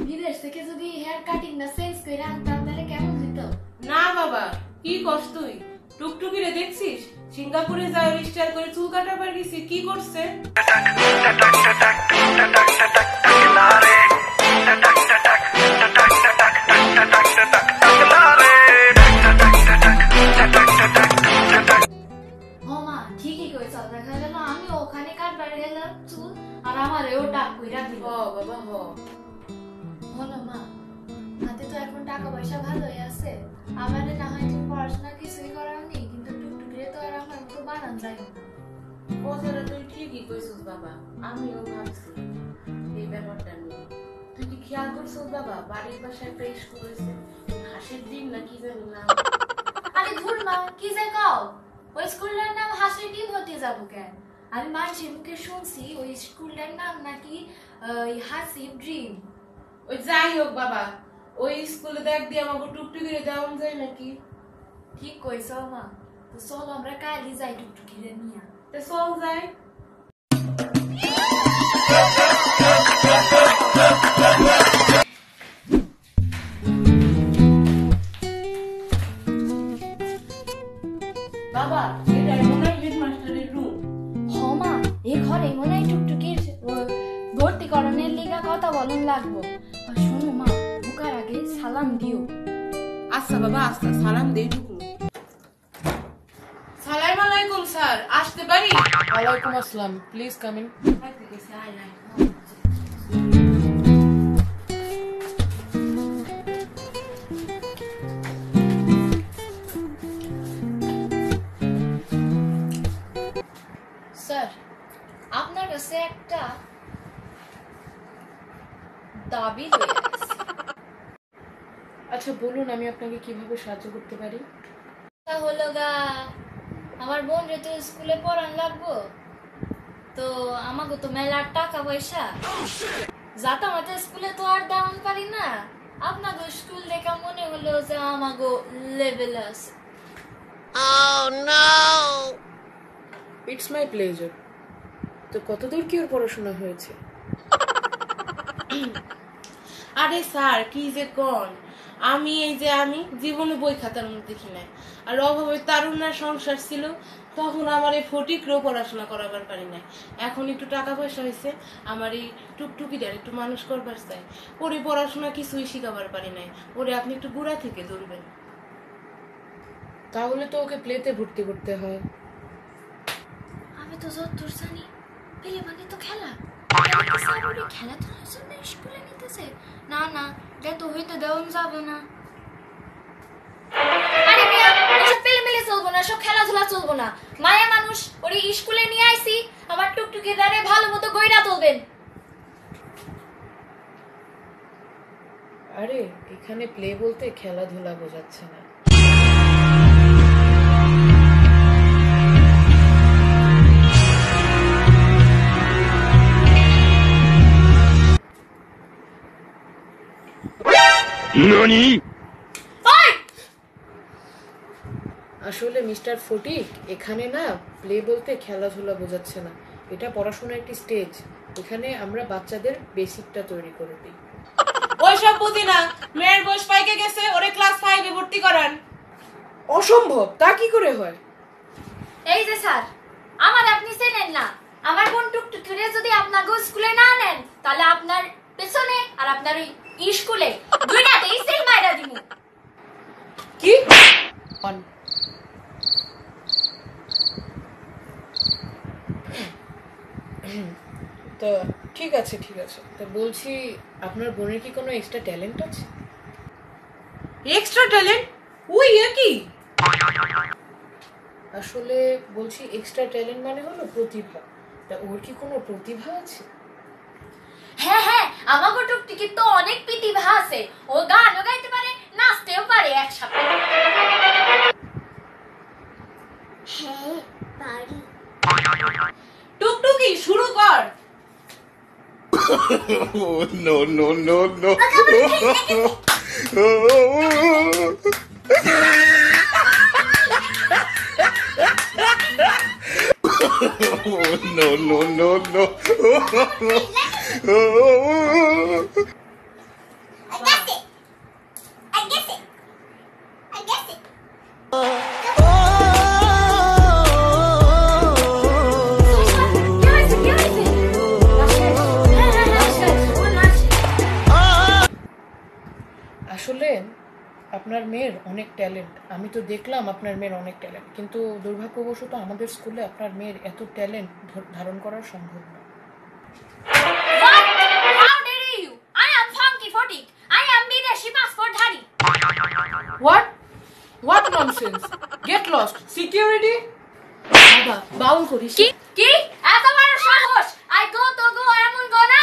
বিদেশ থেকে যদি হেয়ার কাটিং না চেঞ্জ করে আনতাম তাহলে কেমন হতো? না বাবা, কি কষ্ট তুই? টুকটুকিরে দেখছিস? সিঙ্গাপুরে যায় স্টাইল করে চুল কাটাবার গেছি, কি করছে? মা ঠিকই কইছ, দেখা গেল আমি ওখানে কাটবার গেলাম চুল আর আমারও টাক কইরা দিল। বাবা হলো মা, হাতে তো এখন টাকা পয়সা ভালোই আছে, আমারে না হয় তুমি পড়াশোনা কিছুই করাওনি, কিন্তু টুকটুকিরে তো আর আমার মতো বানান যায় না। কথাটা তুই ঠিকই কইছিস বাবা, আমিও ভাবছি এই ব্যাপারটা নিয়ে। তুই কি খেয়াল করছিস বাবা, বাড়ির পাশে একটা স্কুল হয়েছে, হাসির দিন না কি জানি না। আরে ধুর মা, কি যে কও? ওই স্কুলের নাম হাসির ডিম হতে যাব কেন? আমি মানুষের মুখে শুনছি ওই স্কুলের নাম নাকি হাসির ড্রিম। ওই যাই হোক বাবা, ওই স্কুলে দেখ দিয়ে আমাকে টুকটুকিরে যাওয়া যায় নাকি? ঠিক কইছ মা, তো চলো আমরা কালই যাই টুকটুকিরে নিয়ে। তো চল যাই। বাবা, এটা মনে হয় হেডমাস্টারের রুম। হ মা, এই ঘরে মনে হয় টুকটুকির ভর্তিকরণের লিগা কথা বলন লাগবো। আর শোনো মা, ঢোকার আগে সালাম দিও। আচ্ছা বাবা, আচ্ছা, সালাম দেই ঢুকলো। সালাম আলাইকুম স্যার, আসতে পারি? ওয়ালাইকুম আসসালাম, প্লিজ কাম ইন। স্যার, আপনার কাছে একটা দাবি রয়েছে। আচ্ছা বলুন, আমি আপনাকে কিভাবে সাহায্য করতে পারি? তা হলো গা, আমার বোন যেহেতু স্কুলে পড়ান লাগবো, তো আমাকে তো মেলার টাকা পয়সা যাতে আমাদের স্কুলে তো আর দেওয়ান পারি না। আপনাকে স্কুল দেখা মনে হলো যে আমাকে লেভেল আছে। It's my pleasure. তো কতদূর কি ওর পড়াশোনা হয়েছে? আরে স্যার, কি যে কোন, আমি জীবনে বই খাতার মধ্যে দেখি নাই। আর অভাবে তারুণ্যের সংসার ছিল, তখন আমার এই ফটিকরেও পড়াশোনা করাবার পারি নাই। এখন একটু টাকা পয়সা হয়েছে, আমার এই টুকটুকিটার একটু মানুষ করবার চাই। ওরে পড়াশোনা কিছুই শিখাবার পারি নাই, ওরে আপনি একটু গোড়া থেকে ধরবেন। তাহলে তো ওকে প্লেতে ভর্তি করতে হয়। আমি তো যতদূর জানি পেলে মানে তো খেলা খেলাধুলার জন্য স্কুলে নিতেছে। না না, এটা তো হইতে দেওয়া যাবে না। আরে মিয়া, এসব পেলেমেলে চলবো না, সব খেলাধুলা চলবো না। মায়া মানুষ, ওরে স্কুলে নিয়ে আইছি, আমার টুকটুকি দাঁড়ে ভালো মতো গইরা তুলবেন। আরে এখানে প্লে বলতে খেলাধুলা বোঝাচ্ছে না। আসলে মিস্টার ফটিক, এখানে না প্লে বলতে খেলাধুলা বোঝাচ্ছে না, এটা পড়াশোনার একটি স্টেজ। এখানে আমরা বাচ্চাদের বেসিকটা তৈরি করে দিই। ওইসব বুঝি না, মেয়ের বয়স পাইকে গেছে, ওরে ক্লাস 5-এ ভর্তি করান। অসম্ভব, তা কি করে হয়? এই যে স্যার, আমার আপনি চেনেন না, আমার বোন টুকটুকিরে যদি আপনাকে স্কুলে না নেন, তাহলে আপনার পেছনে আর আপনার ওই স্কুলে দুইটাতেই সিল মাইরা দিমু। কি? তো ঠিক আছে ঠিক আছে, তো বলছি আপনার বোনের কি কোনো এক্সট্রা ট্যালেন্ট আছে? Extra talent? ওই কি? আসলে বলছি এক্সট্রা ট্যালেন্ট মানে হলো প্রতিভা। তা ওর কি কোনো প্রতিভা আছে? হ্যাঁ হ্যাঁ, আমাকে টুকটুকির তো অনেক প্রতিভা আছে, ও গানও গাইতে পারে, নাচতেও পারে একসাথে। হ্যাঁ পারি। টুকটুকি শুরু কর। No, no, no, no. No, no, no, no. Talent, আমি তো দেখলাম আপনার মেয়ের অনেক ট্যালেন্ট, কিন্তু দুর্ভাগ্যবশত আমাদের স্কুলে আপনার মেয়ের এত ট্যালেন্ট ধারণ করা সম্ভব না। What? How dare you? I am Funky Photik. I am Bideshi passport dhari. What nonsense? Get lost. Security? বাবা বাউল করিস। কি এত বড় সাহস? I go to go এমন গো না।